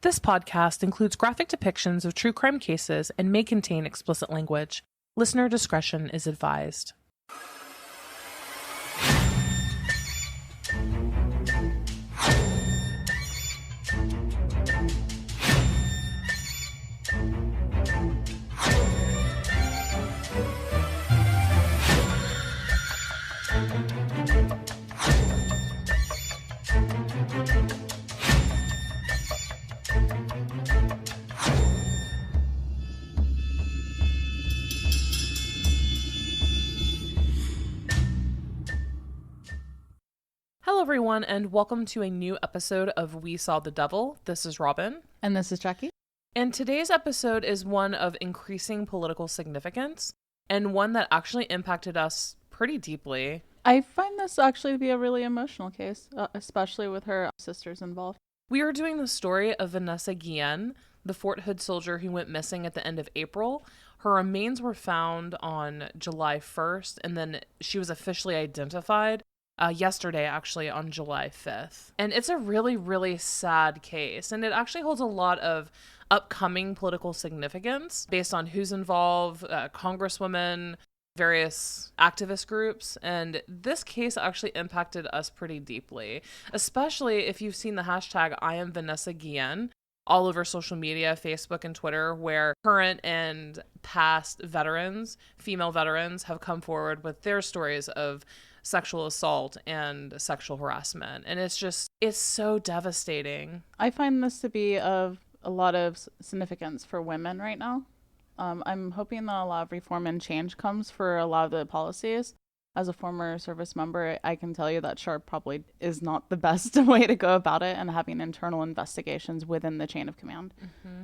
This podcast includes graphic depictions of true crime cases and may contain explicit language. Listener discretion is advised. Hello, everyone, and welcome to a new episode of We Saw the Devil. This is Robin. And this is Jackie. And today's episode is one of increasing political significance and one that actually impacted us pretty deeply. I find this actually to be a really emotional case, especially with her sisters involved. We are doing the story of Vanessa Guillen, the Fort Hood soldier who went missing at the end of April. Her remains were found on July 1st, and then she was officially identified yesterday, actually, on July 5th. And it's a really, really sad case. And it actually holds a lot of upcoming political significance based on who's involved, congresswomen, various activist groups. And this case actually impacted us pretty deeply, especially if you've seen the hashtag I am Vanessa Guillen all over social media, Facebook and Twitter, where current and past veterans, female veterans, have come forward with their stories of sexual assault and sexual harassment. And it's so devastating. I find this to be of a lot of significance for women right now. I'm hoping that a lot of reform and change comes for a lot of the policies. As a former service member, I can tell you that SHARP probably is not the best way to go about it, and having internal investigations within the chain of command. Mm-hmm.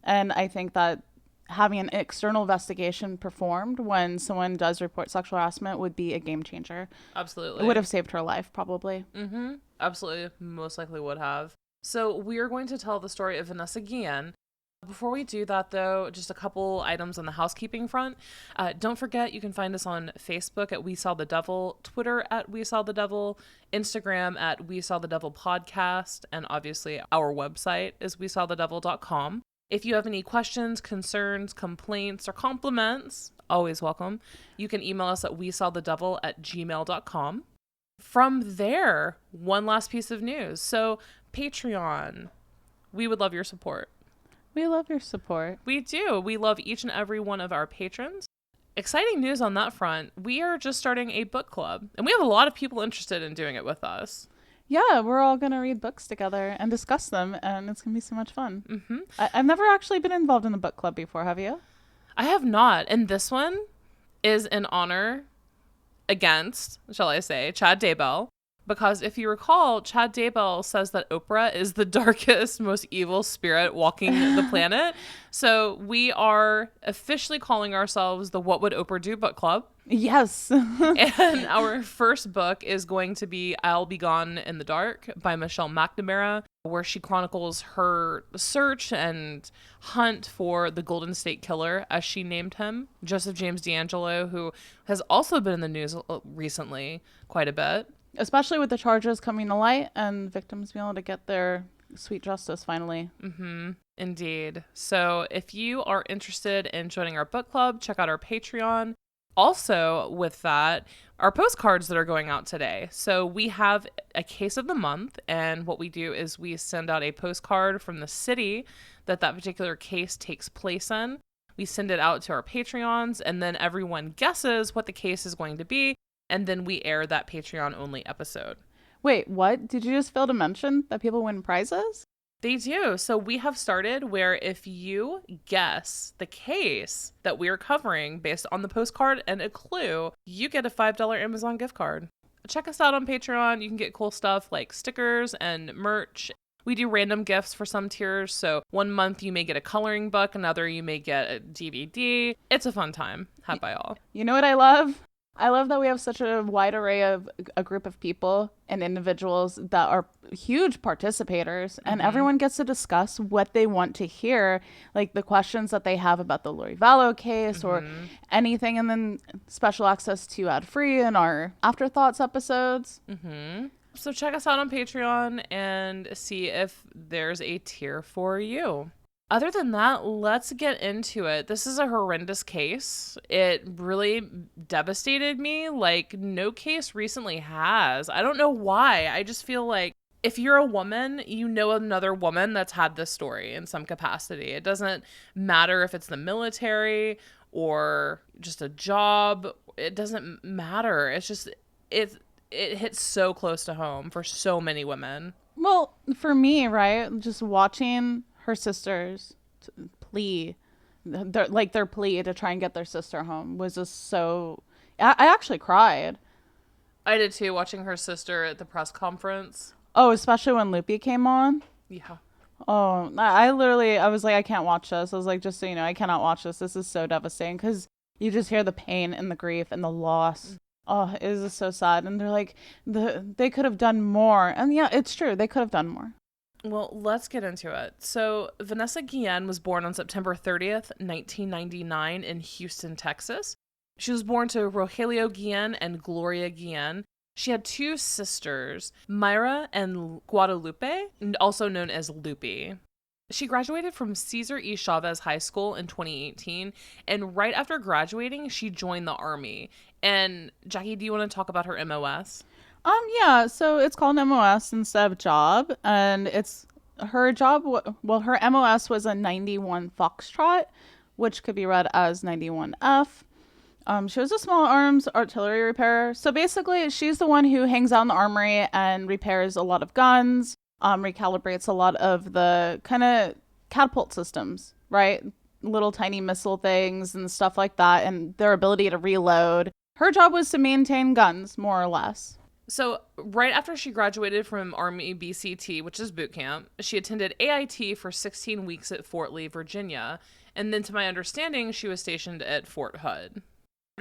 And I think that having an external investigation performed when someone does report sexual harassment would be a game changer. Absolutely. It would have saved her life, probably. Mm-hmm. Absolutely. Most likely would have. So we are going to tell the story of Vanessa Guillen. Before we do that, though, just a couple items on the housekeeping front. Don't forget, you can find us on Facebook at We Saw the Devil, Twitter at We Saw the Devil, Instagram at We Saw the Devil Podcast, and obviously our website is WeSawTheDevil.com. If you have any questions, concerns, complaints, or compliments, always welcome, you can email us at WeSawTheDevil@gmail.com. From there, one last piece of news. So Patreon, we would love your support. We love your support. We do. We love each and every one of our patrons. Exciting news on that front. We are just starting a book club, and we have a lot of people interested in doing it with us. Yeah, we're all going to read books together and discuss them, and it's going to be so much fun. Mm-hmm. I've never actually been involved in a book club before, have you? I have not, and this one is in honor against, shall I say, Chad Daybell, because if you recall, Chad Daybell says that Oprah is the darkest, most evil spirit walking the planet. So we are officially calling ourselves the What Would Oprah Do Book Club. Yes. And our first book is going to be I'll Be Gone in the Dark by Michelle McNamara, where she chronicles her search and hunt for the Golden State Killer, as she named him, Joseph James D'Angelo, who has also been in the news recently quite a bit. Especially with the charges coming to light and victims being able to get their sweet justice finally. Mm-hmm. Indeed. So if you are interested in joining our book club, check out our Patreon. Also, with that, our postcards that are going out today. So we have a case of the month, and what we do is we send out a postcard from the city that particular case takes place in. We send it out to our Patreons, and then everyone guesses what the case is going to be, and then we air that Patreon-only episode. Wait, what? Did you just fail to mention that people win prizes? They do. So we have started where if you guess the case that we're covering based on the postcard and a clue, you get a $5 Amazon gift card. Check us out on Patreon. You can get cool stuff like stickers and merch. We do random gifts for some tiers. So one month you may get a coloring book, another you may get a DVD. It's a fun time. Had by all. You know what I love? I love that we have such a wide array of a group of people and individuals that are huge participators, and everyone gets to discuss what they want to hear, like the questions that they have about the Lori Vallow case or anything, and then special access to ad-free and our afterthoughts episodes. So check us out on Patreon and see if there's a tier for you. Other than that, let's get into it. This is a horrendous case. It really devastated me like no case recently has. I don't know why. I just feel like if you're a woman, you know another woman that's had this story in some capacity. It doesn't matter if it's the military or just a job. It doesn't matter. It's just it hits so close to home for so many women. Well, for me, right, just watching her sisters plea, their plea to try and get their sister home was just so. I actually cried. I did too, watching her sister at the press conference. Oh, especially when Loopy came on. Yeah. Oh, I was like, I can't watch this. I was like, just so you know, I cannot watch this. This is so devastating because you just hear the pain and the grief and the loss. Oh, it is so sad. And they're like, they could have done more. And yeah, it's true. They could have done more. Well, let's get into it. So, Vanessa Guillen was born on September 30th, 1999 in Houston, Texas. She was born to Rogelio Guillen and Gloria Guillen. She had two sisters, Myra and Guadalupe, also known as Loopy. She graduated from Cesar E. Chavez High School in 2018, and right after graduating, she joined the Army. And Jackie, do you want to talk about her MOS? Yeah, so it's called MOS instead of job, and it's her job. Well, her MOS was a 91 Foxtrot, which could be read as 91F. She was a small arms artillery repairer. So basically, she's the one who hangs out in the armory and repairs a lot of guns, recalibrates a lot of the kind of catapult systems, right? Little tiny missile things and stuff like that, and their ability to reload. Her job was to maintain guns, more or less. So right after she graduated from Army BCT, which is boot camp, she attended AIT for 16 weeks at Fort Lee, Virginia. And then to my understanding, she was stationed at Fort Hood.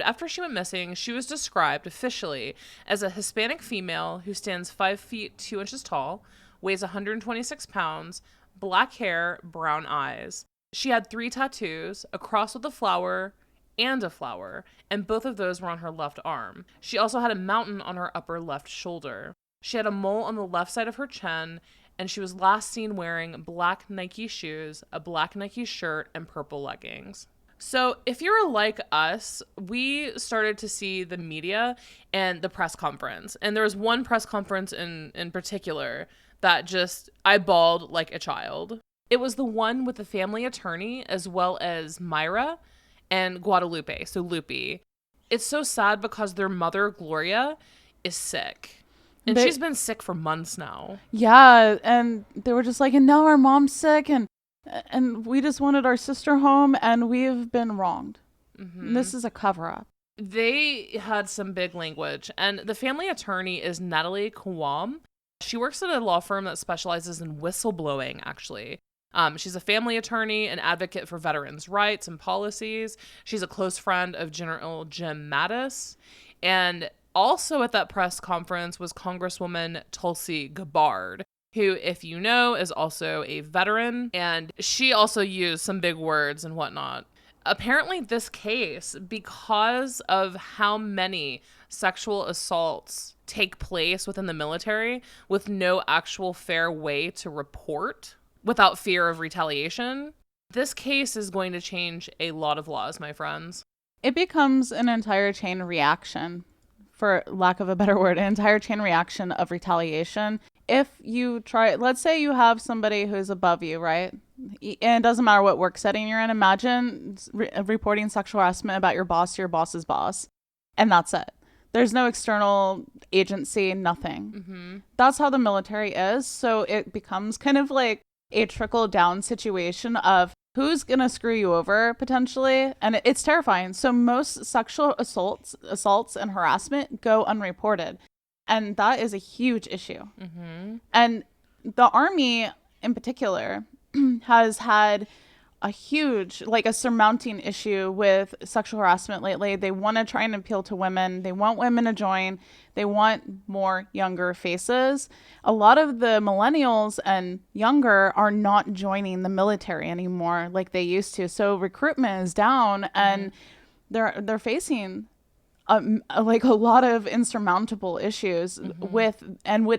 After she went missing, she was described officially as a Hispanic female who stands 5 feet 2 inches tall, weighs 126 pounds, black hair, brown eyes. She had 3 tattoos, a cross with a flower, and a flower, and both of those were on her left arm. She also had a mountain on her upper left shoulder. She had a mole on the left side of her chin, and she was last seen wearing black Nike shoes, a black Nike shirt, and purple leggings. So if you're like us, we started to see the media and the press conference. And there was one press conference in particular that just, I bawled like a child. It was the one with the family attorney as well as Myra and Guadalupe, so Loopy. It's so sad because their mother, Gloria, is sick. And she's been sick for months now. Yeah, and they were just like, and now our mom's sick, and we just wanted our sister home, and we've been wronged. Mm-hmm. This is a cover-up. They had some big language, and the family attorney is Natalie Kawam. She works at a law firm that specializes in whistleblowing, actually. She's a family attorney, an advocate for veterans' rights and policies. She's a close friend of General Jim Mattis. And also at that press conference was Congresswoman Tulsi Gabbard, who, if you know, is also a veteran. And she also used some big words and whatnot. Apparently this case, because of how many sexual assaults take place within the military with no actual fair way to report without fear of retaliation, this case is going to change a lot of laws, my friends. It becomes an entire chain reaction, for lack of a better word, an entire chain reaction of retaliation. If you try, let's say you have somebody who's above you, right? And it doesn't matter what work setting you're in. Imagine reporting sexual harassment about your boss to your boss's boss. And that's it. There's no external agency, nothing. Mm-hmm. That's how the military is. So it becomes kind of like a trickle down situation of who's going to screw you over potentially. And it's terrifying. So most sexual assaults and harassment go unreported. And that is a huge issue. Mm-hmm. And the Army in particular has had a huge, like a surmounting issue with sexual harassment lately. They want to try and appeal to women. They want women to join. They want more younger faces. A lot of the millennials and younger are not joining the military anymore like they used to. So recruitment is down, and they're facing like a lot of insurmountable issues with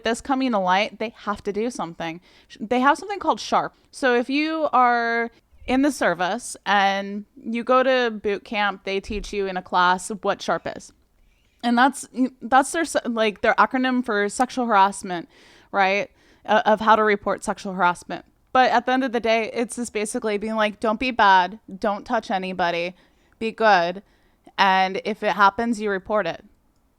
this coming to light. They have to do something. They have something called SHARP. So if you are in the service and you go to boot camp, they teach you in a class what SHARP is. And that's their acronym for sexual harassment, right? Of how to report sexual harassment. But at the end of the day, it's just basically being like, don't be bad, don't touch anybody, be good. And if it happens, you report it.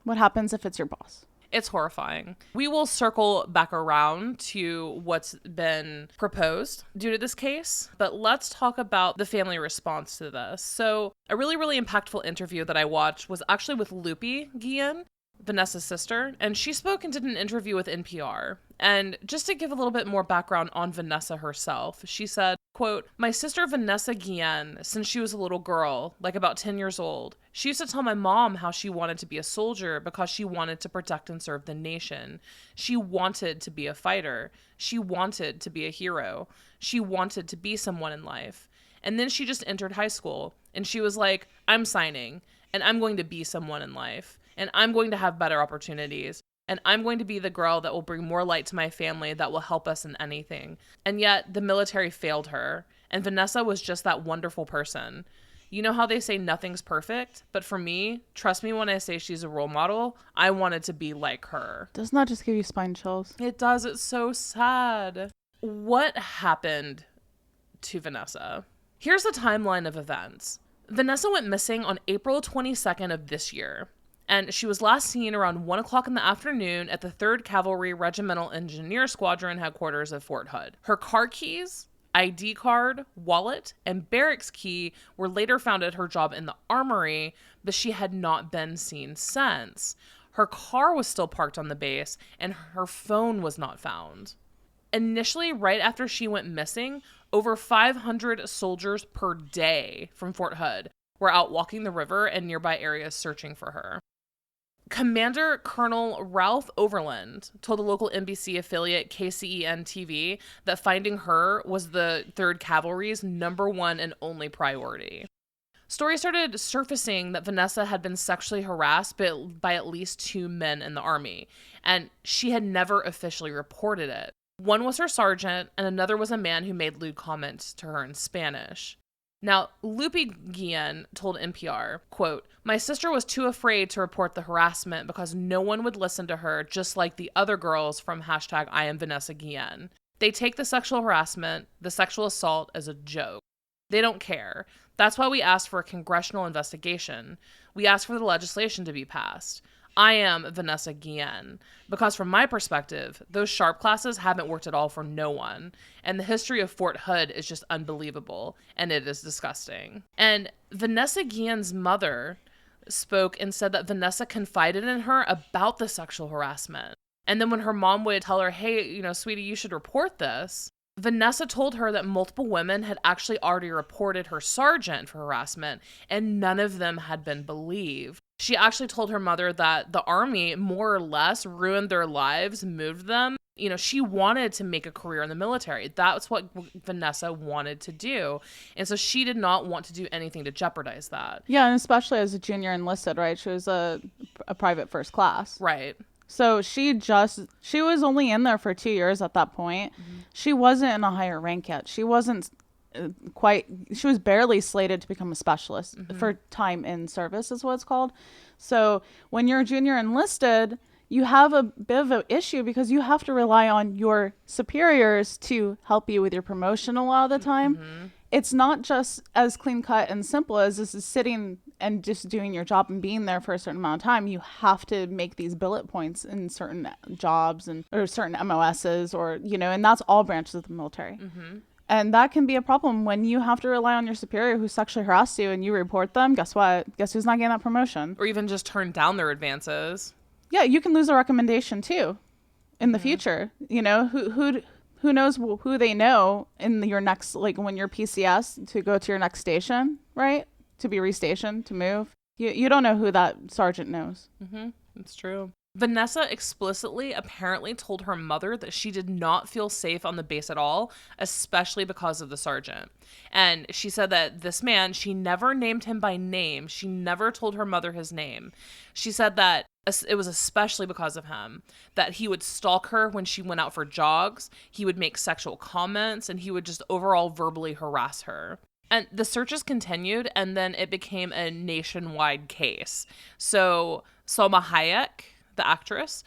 What happens if it's your boss? It's horrifying. We will circle back around to what's been proposed due to this case, but let's talk about the family response to this. So a really, really impactful interview that I watched was actually with Lupi Guillen, Vanessa's sister, and she spoke and did an interview with NPR. And just to give a little bit more background on Vanessa herself, she said, quote, "My sister Vanessa Guillen, since she was a little girl, like about 10 years old, she used to tell my mom how she wanted to be a soldier because she wanted to protect and serve the nation. She wanted to be a fighter. She wanted to be a hero. She wanted to be someone in life. And then she just entered high school and she was like, I'm signing and I'm going to be someone in life and I'm going to have better opportunities. And I'm going to be the girl that will bring more light to my family that will help us in anything. And yet the military failed her. And Vanessa was just that wonderful person. You know how they say nothing's perfect? But for me, trust me when I say she's a role model, I wanted to be like her." Doesn't that just give you spine chills? It does. It's so sad. What happened to Vanessa? Here's the timeline of events. Vanessa went missing on April 22nd of this year. And she was last seen around 1 o'clock in the afternoon at the 3rd Cavalry Regimental Engineer Squadron headquarters of Fort Hood. Her car keys, ID card, wallet, and barracks key were later found at her job in the armory, but she had not been seen since. Her car was still parked on the base, and her phone was not found. Initially, right after she went missing, over 500 soldiers per day from Fort Hood were out walking the river and nearby areas searching for her. Commander Colonel Ralph Overland told the local NBC affiliate KCEN TV that finding her was the 3rd Cavalry's #1 and only priority. Stories started surfacing that Vanessa had been sexually harassed by at least 2 men in the Army, and she had never officially reported it. One was her sergeant, and another was a man who made lewd comments to her in Spanish. Now, Lupi Guillen told NPR, quote, "My sister was too afraid to report the harassment because no one would listen to her, just like the other girls from #IamVanessaGuillen. They take the sexual harassment, the sexual assault as a joke. They don't care. That's why we asked for a congressional investigation. We asked for the legislation to be passed. I am Vanessa Guillen, because from my perspective, those SHARP classes haven't worked at all for no one. And the history of Fort Hood is just unbelievable, and it is disgusting." And Vanessa Guillen's mother spoke and said that Vanessa confided in her about the sexual harassment. And then when her mom would tell her, hey, sweetie, you should report this, Vanessa told her that multiple women had actually already reported her sergeant for harassment, and none of them had been believed. She actually told her mother that the Army more or less ruined their lives, moved them. She wanted to make a career in the military. That's what Vanessa wanted to do. And so she did not want to do anything to jeopardize that. Yeah, and especially as a junior enlisted, right? She was a private first class. Right. So she was only in there for 2 years at that point. Mm-hmm. She wasn't in a higher rank yet. She wasn't she was barely slated to become a specialist for time in service is what it's called. So when you're a junior enlisted, you have a bit of an issue because you have to rely on your superiors to help you with your promotion a lot of the time. Mm-hmm. It's not just as clean cut and simple as this is sitting and just doing your job and being there for a certain amount of time. You have to make these bullet points in certain jobs or certain MOSs and that's all branches of the military. Mm-hmm. And that can be a problem when you have to rely on your superior who sexually harassed you and you report them. Guess what? Guess who's not getting that promotion? Or even just turn down their advances. Yeah, you can lose a recommendation too in the future. Who knows who they know in your next, like when you're PCS to go to your next station, right? To be restationed, to move. You don't know who that sergeant knows. Mm-hmm. It's true. Vanessa explicitly apparently told her mother that she did not feel safe on the base at all, especially because of the sergeant. And she said that this man, she never named him by name. She never told her mother his name. She said that it was especially because of him, that he would stalk her when she went out for jogs, he would make sexual comments, and he would just overall verbally harass her. And the searches continued, and then it became a nationwide case. So Salma Hayek, the actress,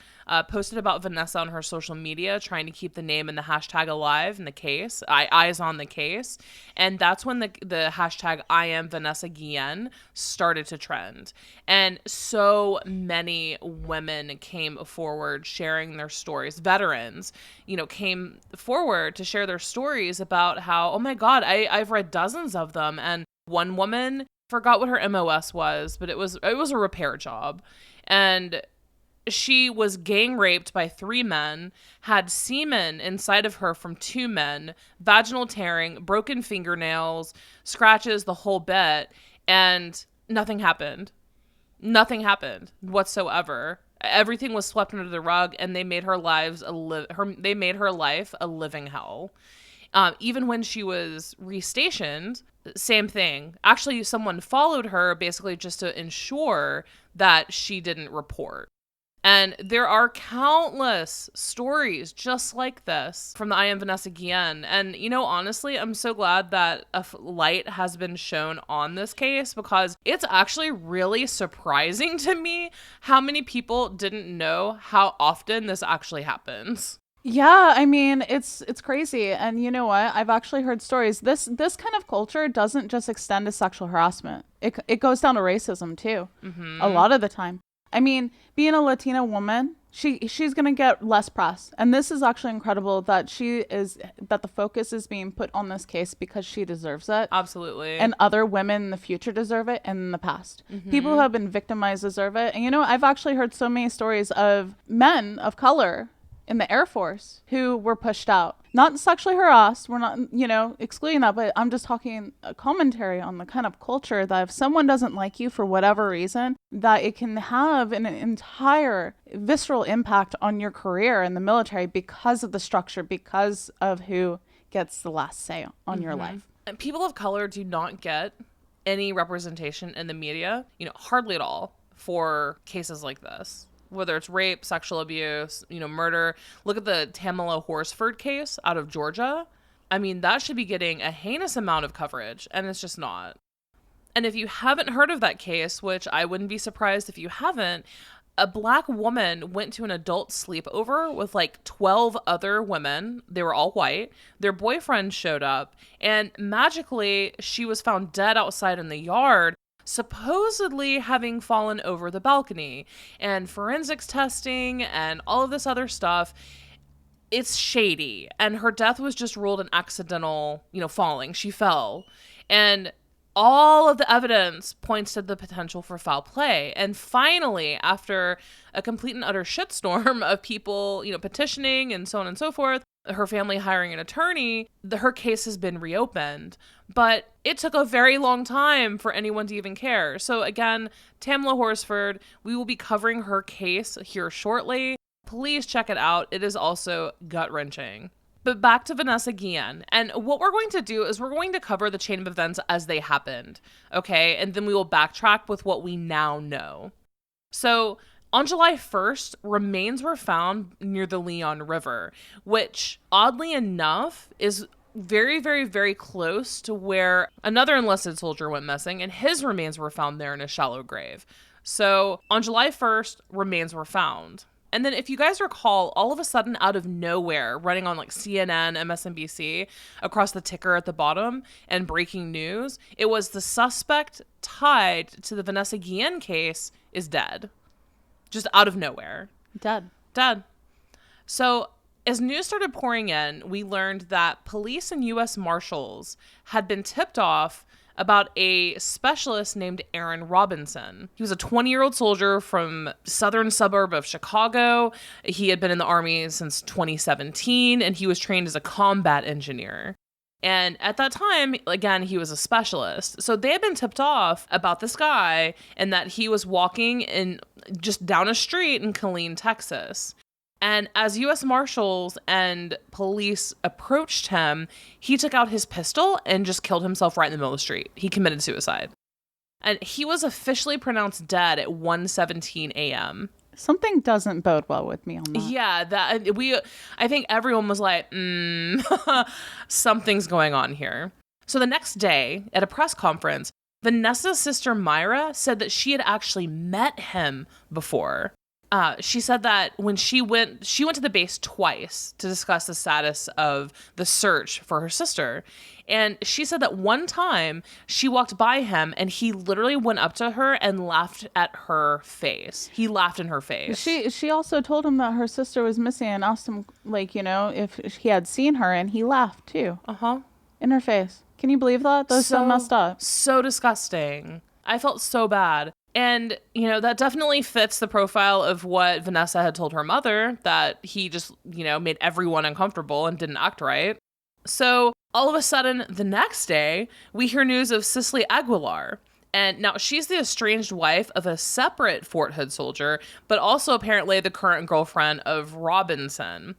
posted about Vanessa on her social media, trying to keep the name and the hashtag alive in the case, eyes on the case. And that's when the hashtag I am Vanessa Guillen started to trend. And so many women came forward sharing their stories. Veterans, came forward to share their stories about how, oh my God, I've read dozens of them. And one woman, forgot what her MOS was, but it was a repair job. And she was gang raped by 3 men, had semen inside of her from 2 men, vaginal tearing, broken fingernails, scratches, the whole bit, and nothing happened. Nothing happened whatsoever. Everything was swept under the rug, and they made her life a living hell. Even when she was restationed, same thing. Actually, someone followed her basically just to ensure that she didn't report. And there are countless stories just like this from the I Am Vanessa Guillen. And, honestly, I'm so glad that a light has been shown on this case, because it's actually really surprising to me how many people didn't know how often this actually happens. Yeah, I mean, it's crazy. And you know what? I've actually heard stories. This kind of culture doesn't just extend to sexual harassment. It goes down to racism too. Mm-hmm. A lot of the time. I mean, being a Latina woman, she's going to get less press. And this is actually incredible that that the focus is being put on this case, because she deserves it. Absolutely. And other women in the future deserve it, and in the past. Mm-hmm. People who have been victimized deserve it. And I've actually heard so many stories of men of color in the Air Force who were pushed out. Not sexually harassed. We're not, excluding that, but I'm just talking a commentary on the kind of culture that if someone doesn't like you for whatever reason, that it can have an entire visceral impact on your career in the military because of the structure, because of who gets the last say on your life. And people of color do not get any representation in the media, hardly at all, for cases like this. Whether it's rape, sexual abuse, murder. Look at the Tamara Horsford case out of Georgia. I mean, that should be getting a heinous amount of coverage, and it's just not. And if you haven't heard of that case, which I wouldn't be surprised if you haven't, a Black woman went to an adult sleepover with like 12 other women. They were all white. Their boyfriend showed up, and magically she was found dead outside in the yard, supposedly having fallen over the balcony. And forensics testing and all of this other stuff, it's shady. And her death was just ruled an accidental, falling. She fell. And all of the evidence points to the potential for foul play. And finally, after a complete and utter shitstorm of people, petitioning and so on and so forth, her family hiring an attorney, her case has been reopened. But it took a very long time for anyone to even care. So again, Tamara Horsford, we will be covering her case here shortly. Please check it out. It is also gut-wrenching. But back to Vanessa Guillen. And what we're going to do is we're going to cover the chain of events as they happened. Okay? And then we will backtrack with what we now know. So on July 1st, remains were found near the Leon River, which oddly enough is very, very, very close to where another enlisted soldier went missing, and his remains were found there in a shallow grave. So on July 1st, remains were found. And then if you guys recall, all of a sudden out of nowhere, running on like CNN, MSNBC, across the ticker at the bottom and breaking news, it was the suspect tied to the Vanessa Guillen case is dead. Just out of nowhere. Dead. So as news started pouring in, we learned that police and U.S. Marshals had been tipped off about a specialist named Aaron Robinson. He was a 20-year-old soldier from southern suburb of Chicago. He had been in the Army since 2017, and he was trained as a combat engineer. And at that time, again, he was a specialist. So they had been tipped off about this guy and that he was walking in just down a street in Killeen, Texas. And as U.S. Marshals and police approached him, he took out his pistol and just killed himself right in the middle of the street. He committed suicide. And he was officially pronounced dead at 1:17 a.m. Something doesn't bode well with me on that. Yeah, I think everyone was like, something's going on here. So the next day at a press conference, Vanessa's sister Myra said that she had actually met him before. She said that when she went to the base twice to discuss the status of the search for her sister. And she said that one time she walked by him and he literally went up to her and laughed at her face. He laughed in her face. She also told him that her sister was missing and asked him, like, if he had seen her, and he laughed too. Uh-huh. In her face. Can you believe that? That's so messed up. So disgusting. I felt so bad. And, that definitely fits the profile of what Vanessa had told her mother, that he just, made everyone uncomfortable and didn't act right. So all of a sudden, the next day, we hear news of Cicely Aguilar. And now she's the estranged wife of a separate Fort Hood soldier, but also apparently the current girlfriend of Robinson.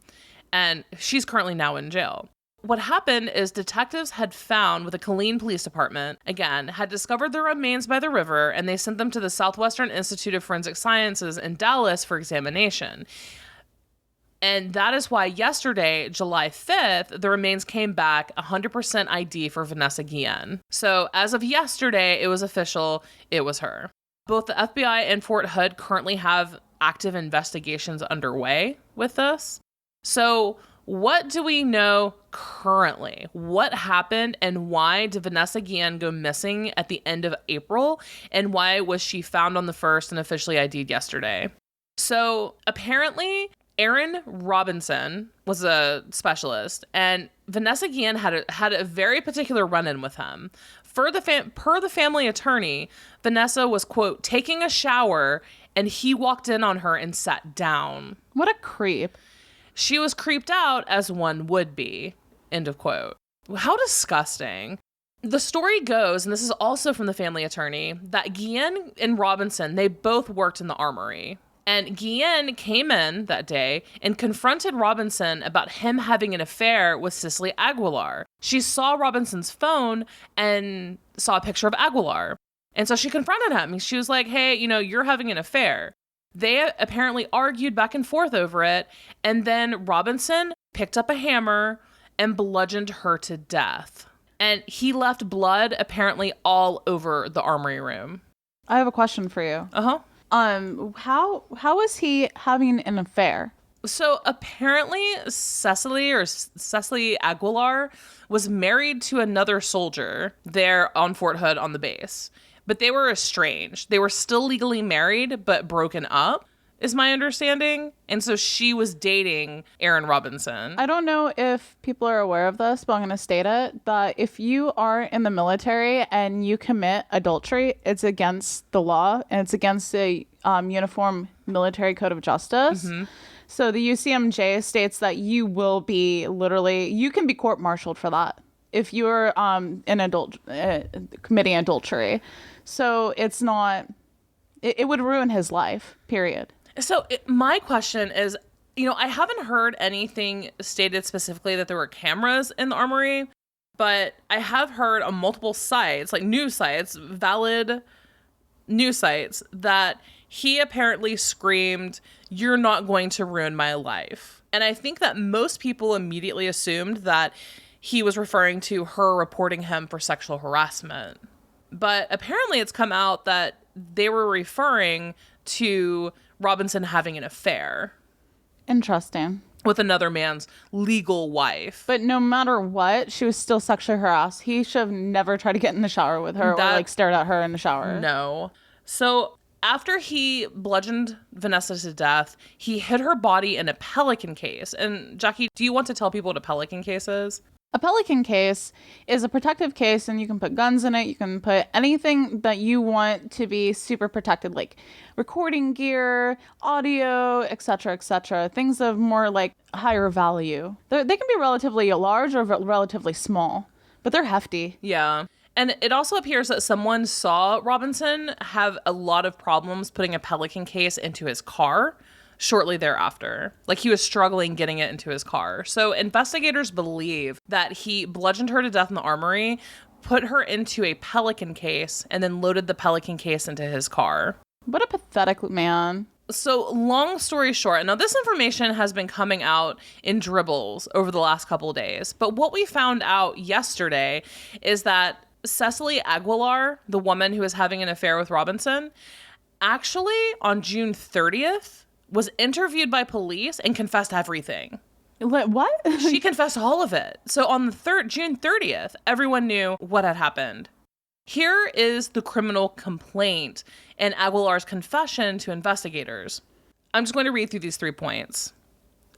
And she's currently now in jail. What happened is detectives had found with the Killeen Police Department, again, had discovered the remains by the river, and they sent them to the Southwestern Institute of Forensic Sciences in Dallas for examination. And that is why yesterday, July 5th, the remains came back 100% ID for Vanessa Guillen. So as of yesterday, it was official, it was her. Both the FBI and Fort Hood currently have active investigations underway with this. So what do we know currently? What happened and why did Vanessa Guillen go missing at the end of April? And why was she found on the 1st and officially ID'd yesterday? So apparently, Aaron Robinson was a specialist, and Vanessa Guillen had a very particular run-in with him. Per the family attorney, Vanessa was, quote, taking a shower, and he walked in on her and sat down. What a creep. She was creeped out as one would be, end of quote. How disgusting. The story goes, and this is also from the family attorney, that Guillen and Robinson, they both worked in the armory. And Guillen came in that day and confronted Robinson about him having an affair with Cicely Aguilar. She saw Robinson's phone and saw a picture of Aguilar. And so she confronted him. She was like, hey, you're having an affair. They apparently argued back and forth over it, and then Robinson picked up a hammer and bludgeoned her to death. And he left blood apparently all over the armory room. I have a question for you. Uh-huh. How is he having an affair? So apparently Cicely Aguilar was married to another soldier there on Fort Hood on the base. But they were estranged. They were still legally married, but broken up, is my understanding. And so she was dating Aaron Robinson. I don't know if people are aware of this, but I'm going to state it, that if you are in the military and you commit adultery, it's against the law, and it's against the Uniform Military Code of Justice. Mm-hmm. So the UCMJ states that you will be you can be court-martialed for that if you're committing adultery. So it's not, it would ruin his life, period. So my question is, I haven't heard anything stated specifically that there were cameras in the armory, but I have heard on multiple sites, like news sites, valid news sites, that he apparently screamed, "You're not going to ruin my life." And I think that most people immediately assumed that he was referring to her reporting him for sexual harassment. But apparently it's come out that they were referring to Robinson having an affair. Interesting. With another man's legal wife. But no matter what, she was still sexually harassed. He should have never tried to get in the shower with her or stared at her in the shower. No. So after he bludgeoned Vanessa to death, he hid her body in a pelican case. And Jackie, do you want to tell people what a pelican case is? A pelican case is a protective case, and you can put guns in it. You can put anything that you want to be super protected, like recording gear, audio, etc., etc. Things of more like higher value. They can be relatively large or relatively small. But they're hefty. Yeah. And it also appears that someone saw Robinson have a lot of problems putting a pelican case into his car shortly thereafter. Like, he was struggling getting it into his car. So investigators believe that he bludgeoned her to death in the armory, put her into a pelican case, and then loaded the pelican case into his car. What a pathetic man. So long story short, now this information has been coming out in dribbles over the last couple of days. But what we found out yesterday is that Cecily Aguilar, the woman who was having an affair with Robinson, actually on June 30th was interviewed by police and confessed everything. What? She confessed all of it. So on the June 30th, everyone knew what had happened. Here is the criminal complaint and Aguilar's confession to investigators. I'm just going to read through these 3 points.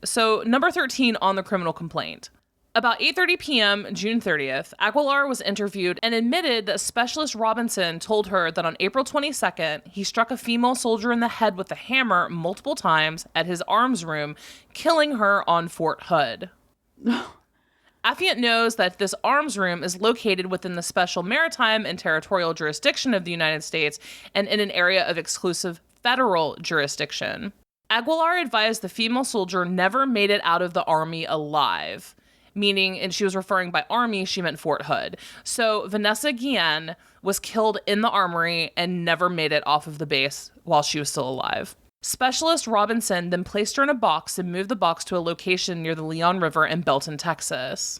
So number 13 on the criminal complaint. About 8:30 p.m. June 30th, Aguilar was interviewed and admitted that Specialist Robinson told her that on April 22nd, he struck a female soldier in the head with a hammer multiple times at his arms room, killing her on Fort Hood. Affiant knows that this arms room is located within the special maritime and territorial jurisdiction of the United States and in an area of exclusive federal jurisdiction. Aguilar advised the female soldier never made it out of the army alive. Meaning, and she was referring by army, she meant Fort Hood. So Vanessa Guillen was killed in the armory and never made it off of the base while she was still alive. Specialist Robinson then placed her in a box and moved the box to a location near the Leon River in Belton, Texas.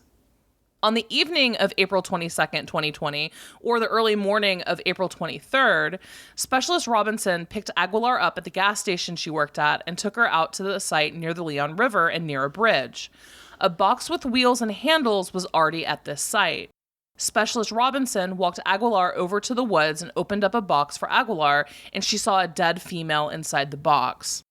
On the evening of April 22nd, 2020, or the early morning of April 23rd, Specialist Robinson picked Aguilar up at the gas station she worked at and took her out to the site near the Leon River and near a bridge. A box with wheels and handles was already at this site. Specialist Robinson walked Aguilar over to the woods and opened up a box for Aguilar, and she saw a dead female inside the box.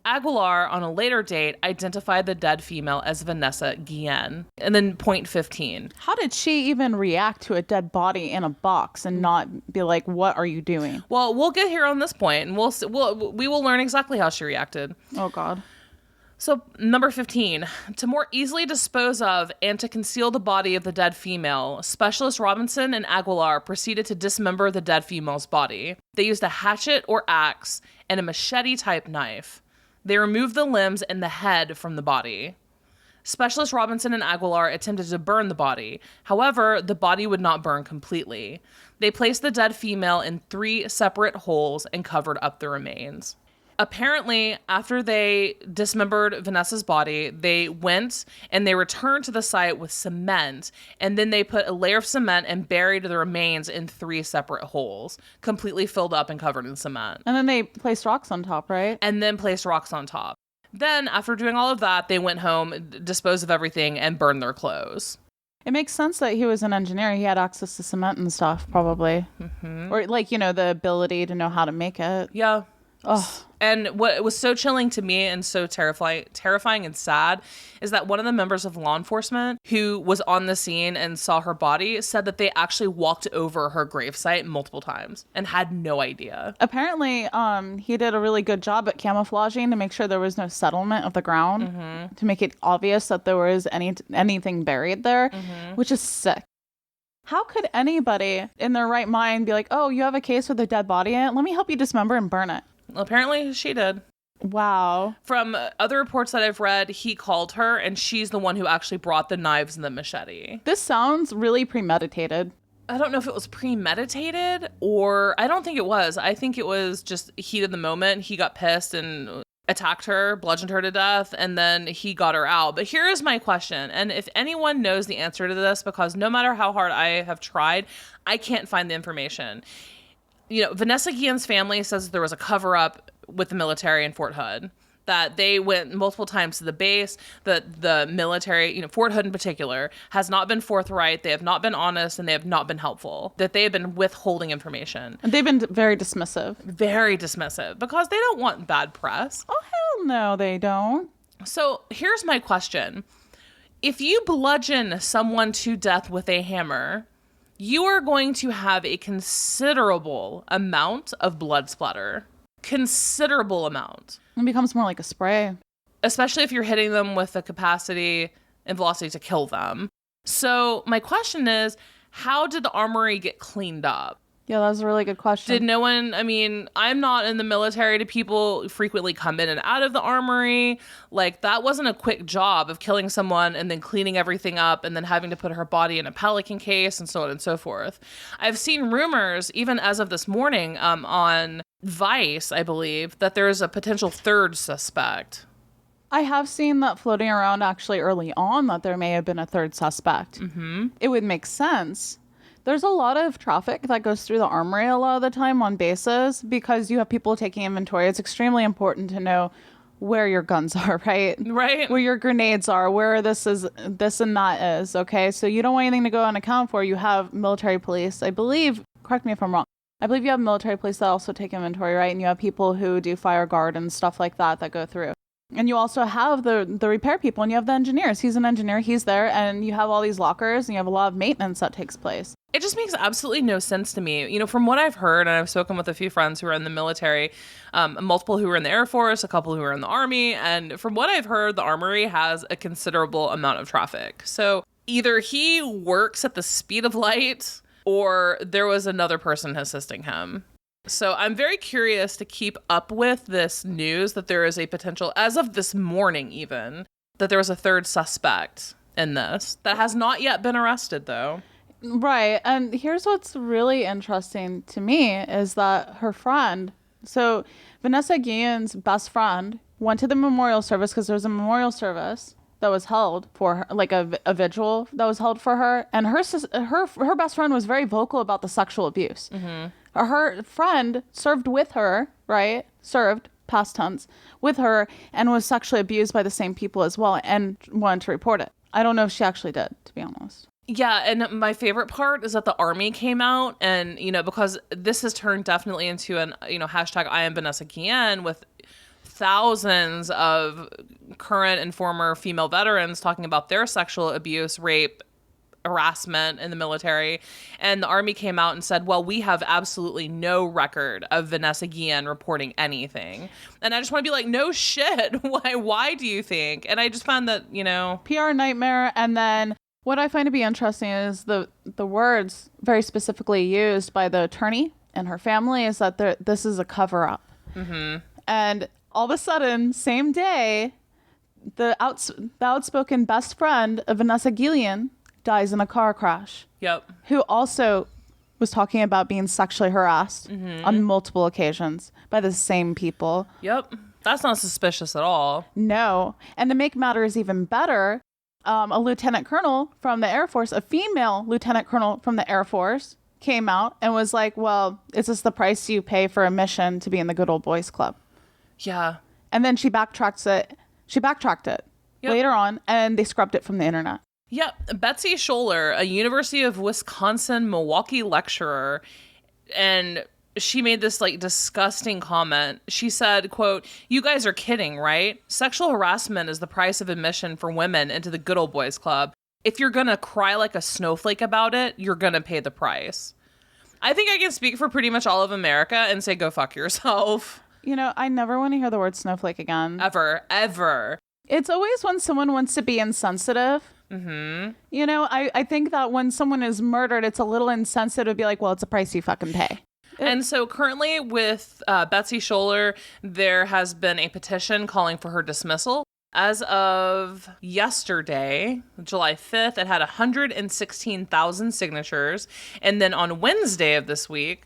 Aguilar, on a later date, identified the dead female as Vanessa Guillen. And then point 15. How did she even react to a dead body in a box and not be like, what are you doing? Well, we'll get here on this point, and we will learn exactly how she reacted. Oh, God. So, number 15, to more easily dispose of and to conceal the body of the dead female, Specialist Robinson and Aguilar proceeded to dismember the dead female's body. They used a hatchet or axe and a machete-type knife. They removed the limbs and the head from the body. Specialist Robinson and Aguilar attempted to burn the body. However, the body would not burn completely. They placed the dead female in 3 separate holes and covered up the remains. Apparently, after they dismembered Vanessa's body, they went and they returned to the site with cement, and then they put a layer of cement and buried the remains in 3 separate holes, completely filled up and covered in cement. And then they placed rocks on top, right? And then placed rocks on top. Then, after doing all of that, they went home, disposed of everything, and burned their clothes. It makes sense that he was an engineer. He had access to cement and stuff, probably. Mm-hmm. Or, the ability to know how to make it. Yeah. Oh. And what was so chilling to me and so terrifying and sad is that one of the members of law enforcement who was on the scene and saw her body said that they actually walked over her gravesite multiple times and had no idea. Apparently, he did a really good job at camouflaging to make sure there was no settlement of the ground, to make it obvious that there was anything buried there, which is sick. How could anybody in their right mind be like, oh, you have a case with a dead body in it? Let me help you dismember and burn it. Apparently she did. Wow. From other reports that I've read, he called her and she's the one who actually brought the knives and the machete. This sounds really premeditated. I don't know if it was premeditated or I don't think it was. I think it was just heat of the moment. He got pissed and attacked her, bludgeoned her to death, and then he got her out. But here is my question. And if anyone knows the answer to this, because no matter how hard I have tried, I can't find the information. Vanessa Guillen's family says there was a cover-up with the military in Fort Hood, that they went multiple times to the base, that the military, Fort Hood in particular, has not been forthright, they have not been honest, and they have not been helpful, that they have been withholding information. And they've been very dismissive. Very dismissive, because they don't want bad press. Oh, hell no, they don't. So here's my question. If you bludgeon someone to death with a hammer, you are going to have a considerable amount of blood splatter. Considerable amount. It becomes more like a spray. Especially if you're hitting them with the capacity and velocity to kill them. So my question is, how did the armory get cleaned up? Yeah, that's a really good question. Did no one, I mean, I'm not in the military. Do people frequently come in and out of the armory? Like, that wasn't a quick job of killing someone and then cleaning everything up and then having to put her body in a pelican case and so on and so forth. I've seen rumors, even as of this morning, on Vice, I believe, that there is a potential third suspect. I have seen that floating around actually early on, that there may have been a third suspect. Mm-hmm. It would make sense. There's a lot of traffic that goes through the armory a lot of the time on bases because you have people taking inventory. It's extremely important to know where your guns are, right? Right. Where your grenades are, where this and that is, okay? So you don't want anything to go unaccountable for. You have military police, I believe, correct me if I'm wrong, I believe you have military police that also take inventory, right? And you have people who do fire guard and stuff like that go through. And you also have the repair people, and you have the engineers. He's an engineer. He's there. And you have all these lockers, and you have a lot of maintenance that takes place. It just makes absolutely no sense to me. You know, from what I've heard, and I've spoken with a few friends who are in the military, multiple who are in the Air Force, a couple who are in the Army. And from what I've heard, the Armory has a considerable amount of traffic. So either he works at the speed of light or there was another person assisting him. So I'm very curious to keep up with this news that there is a potential, as of this morning even, that there was a third suspect in this that has not yet been arrested, though. Right. And here's what's really interesting to me is that her friend, so Vanessa Guillen's best friend, went to the memorial service because there was a memorial service that was held for her, like a vigil that was held for her. And her best friend was very vocal about the sexual abuse. Mm-hmm. Her friend served with her, right? Served, past tense, with her and was sexually abused by the same people as well and wanted to report it. I don't know if she actually did, to be honest. Yeah, and my favorite part is that the Army came out and, you know, because this has turned definitely into an, you know, hashtag I am Vanessa Guillen with thousands of current and former female veterans talking about their sexual abuse, rape, harassment in the military. And the Army came out and said, well, we have absolutely no record of Vanessa Guillen reporting anything. And I just want to be like, no shit. Why do you think? And I just found that, you know, PR nightmare. And then what I find to be interesting is the words very specifically used by the attorney and her family is that this is a cover up. Mm-hmm. And all of a sudden, same day, the outspoken best friend of Vanessa Guillen dies in a car crash. Yep. Who also was talking about being sexually harassed on multiple occasions by the same people. Yep. That's not suspicious at all. No. And to make matters even better, a lieutenant colonel from the Air Force, a female lieutenant colonel from the Air Force, came out and was like, well, is this the price you pay for a mission to be in the good old boys club? Yeah. And then she backtracked it later on, and they scrubbed it from the internet. Yep. Betsy Scholler, a University of Wisconsin Milwaukee lecturer, and she made this like disgusting comment. She said, quote, "You guys are kidding, right? Sexual harassment is the price of admission for women into the good old boys club. If you're going to cry like a snowflake about it, you're going to pay the price." I think I can speak for pretty much all of America and say, go fuck yourself. You know, I never want to hear the word snowflake again. Ever. It's always when someone wants to be insensitive. Mm-hmm. You know, I think that when someone is murdered, it's a little insensitive to be like, well, it's a price you fucking pay. And so currently with Betsy Scholler, there has been a petition calling for her dismissal. As of yesterday, July 5th, it had 116,000 signatures. And then on Wednesday of this week,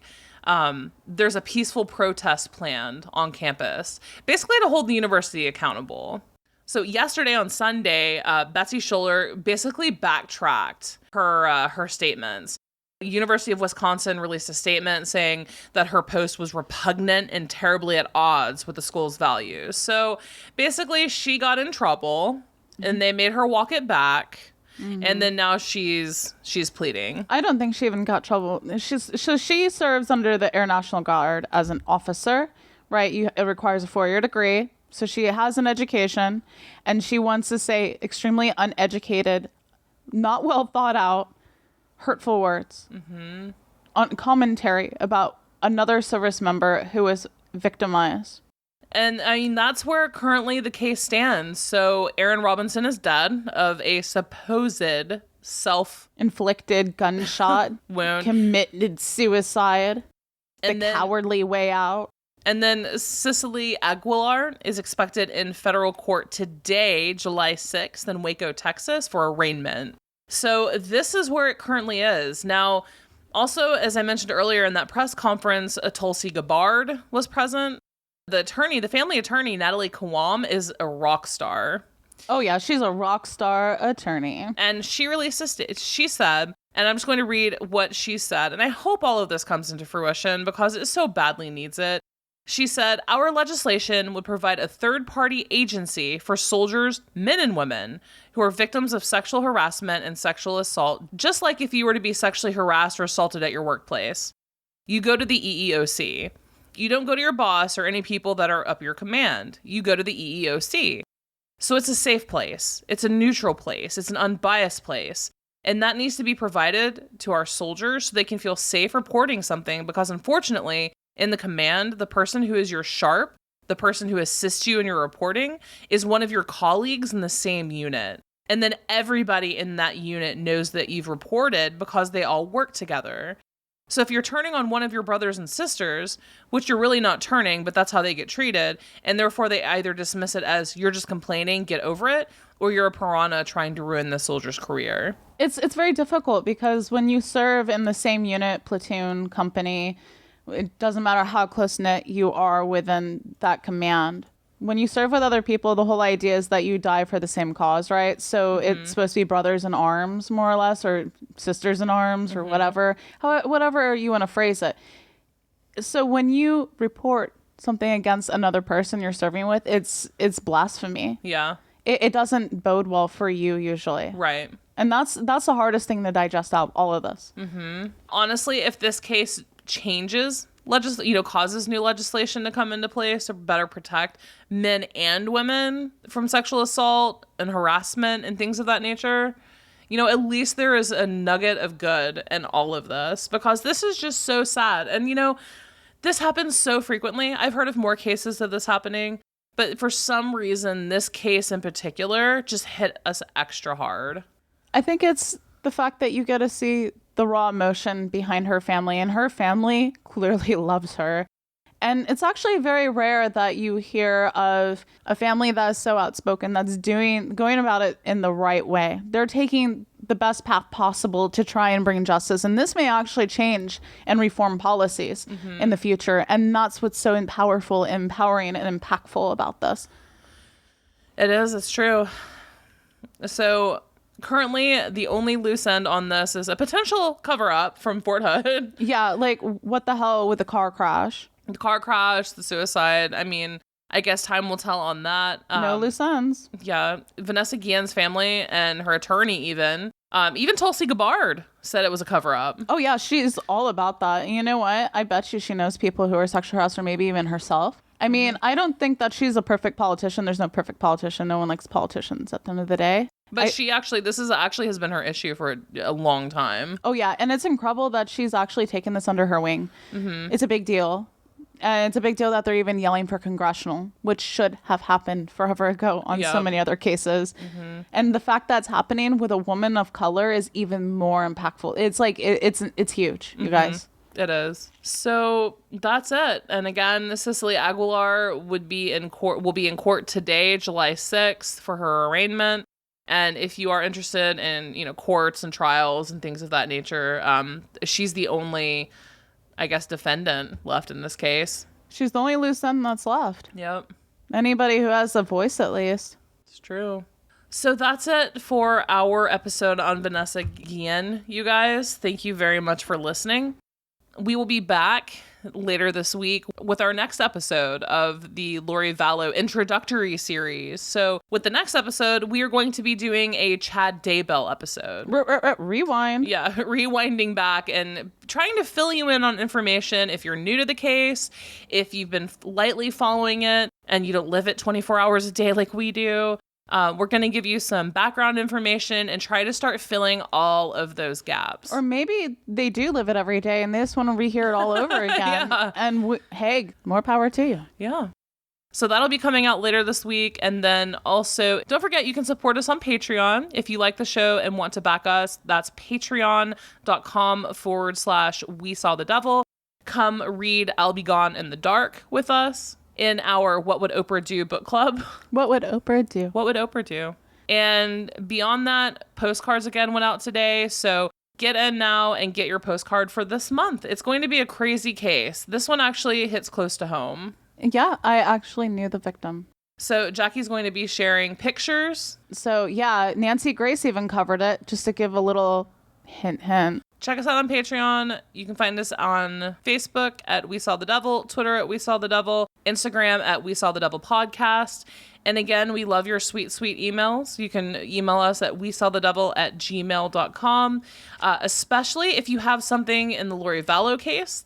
there's a peaceful protest planned on campus, basically to hold the university accountable. So yesterday on Sunday, Betsy Scholler basically backtracked her statements. The University of Wisconsin released a statement saying that her post was repugnant and terribly at odds with the school's values. So basically, she got in trouble, and they made her walk it back. Mm-hmm. And then now she's pleading. I don't think she even got trouble. She serves under the Air National Guard as an officer, right? It requires a 4-year degree. So she has an education, and she wants to say extremely uneducated, not well thought out, hurtful words on commentary about another service member who was victimized. And I mean, that's where currently the case stands. So Aaron Robinson is dead of a supposed self-inflicted gunshot wound, committed suicide, and the cowardly way out. And then Cicely Aguilar is expected in federal court today, July 6th, in Waco, Texas, for arraignment. So this is where it currently is. Now, also, as I mentioned earlier in that press conference, Tulsi Gabbard was present. The family attorney, Natalie Kawam, is a rock star. Oh, yeah, she's a rock star attorney. And she released a statement. She said, and I'm just going to read what she said, and I hope all of this comes into fruition because it so badly needs it. She said, our legislation would provide a third-party agency for soldiers, men and women, who are victims of sexual harassment and sexual assault, just like if you were to be sexually harassed or assaulted at your workplace. You go to the EEOC. You don't go to your boss or any people that are up your command. You go to the EEOC. So it's a safe place. It's a neutral place. It's an unbiased place. And that needs to be provided to our soldiers so they can feel safe reporting something because, unfortunately, in the command, the person who is your sharp, the person who assists you in your reporting, is one of your colleagues in the same unit. And then everybody in that unit knows that you've reported because they all work together. So if you're turning on one of your brothers and sisters, which you're really not turning, but that's how they get treated, and therefore they either dismiss it as you're just complaining, get over it, or you're a piranha trying to ruin the soldier's career. It's very difficult because when you serve in the same unit, platoon, company, it doesn't matter how close-knit you are within that command. When you serve with other people, the whole idea is that you die for the same cause, right? So it's supposed to be brothers in arms, more or less, or sisters in arms, or whatever you want to phrase it. So when you report something against another person you're serving with, it's blasphemy. Yeah. It doesn't bode well for you usually. Right. And that's the hardest thing to digest out all of this. Mm-hmm. Honestly, if this case changes, causes new legislation to come into place to better protect men and women from sexual assault and harassment and things of that nature, at least there is a nugget of good in all of this because this is just so sad. And, this happens so frequently. I've heard of more cases of this happening, but for some reason, this case in particular just hit us extra hard. I think it's the fact that you get to see the raw emotion behind her family, and her family clearly loves her. And it's actually very rare that you hear of a family that is so outspoken, that's going about it in the right way. They're taking the best path possible to try and bring justice. And this may actually change and reform policies in the future. And that's what's so powerful, empowering, and impactful about this. It is. It's true. So currently, the only loose end on this is a potential cover-up from Fort Hood. Yeah, like, what the hell with the car crash? The car crash, the suicide. I mean, I guess time will tell on that. No loose ends. Yeah. Vanessa Guillen's family and her attorney even Tulsi Gabbard said it was a cover-up. Oh, yeah, she's all about that. And you know what? I bet she knows people who are sexual harassed, or maybe even herself. I mean, I don't think that she's a perfect politician. There's no perfect politician. No one likes politicians at the end of the day. But this has been her issue for a long time. Oh, yeah. And it's incredible that she's actually taken this under her wing. Mm-hmm. It's a big deal. And it's a big deal that they're even yelling for congressional, which should have happened forever ago on so many other cases. Mm-hmm. And the fact that's happening with a woman of color is even more impactful. It's like, it's huge, you guys. It is. So that's it. And again, Cicely Aguilar will be in court today, July 6th, for her arraignment. And if you are interested in, courts and trials and things of that nature, she's the only, I guess, defendant left in this case. She's the only loose end that's left. Yep. Anybody who has a voice, at least. It's true. So that's it for our episode on Vanessa Guillen, you guys. Thank you very much for listening. We will be back later this week with our next episode of the Lori Vallow introductory series. So with the next episode, we are going to be doing a Chad Daybell episode. Rewind. Yeah, rewinding back and trying to fill you in on information if you're new to the case, if you've been lightly following it and you don't live it 24 hours a day like we do. We're going to give you some background information and try to start filling all of those gaps. Or maybe they do live it every day and they just want to rehear it all over again. Yeah. And hey, more power to you. Yeah. So that'll be coming out later this week. And then also, don't forget, you can support us on Patreon. If you like the show and want to back us, that's patreon.com/We Saw the Devil. Come read I'll Be Gone in the Dark with us in our What Would Oprah Do book club. What would Oprah do? What would Oprah do? And beyond that, postcards again went out today. So get in now and get your postcard for this month. It's going to be a crazy case. This one actually hits close to home. Yeah, I actually knew the victim. So Jackie's going to be sharing pictures. So yeah, Nancy Grace even covered it, just to give a little hint. Check us out on Patreon. You can find us on Facebook at We Saw the Devil, Twitter at We Saw the Devil, Instagram at We Saw the Devil Podcast. And again, we love your sweet, sweet emails. You can email us at wesawthedevil@gmail.com, especially if you have something in the Lori Vallow case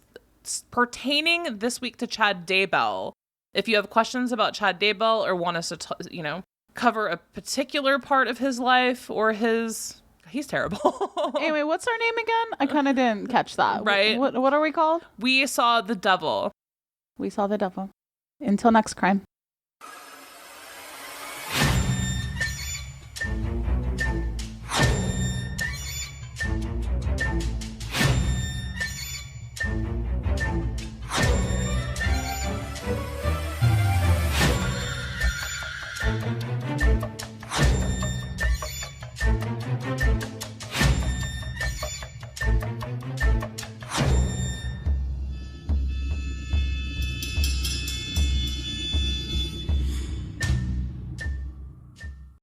pertaining this week to Chad Daybell. If you have questions about Chad Daybell or want us to, cover a particular part of his life or he's terrible. Anyway, what's our name again? I kind of didn't catch that. Right. What are we called? We Saw the Devil. We Saw the Devil. Until next crime.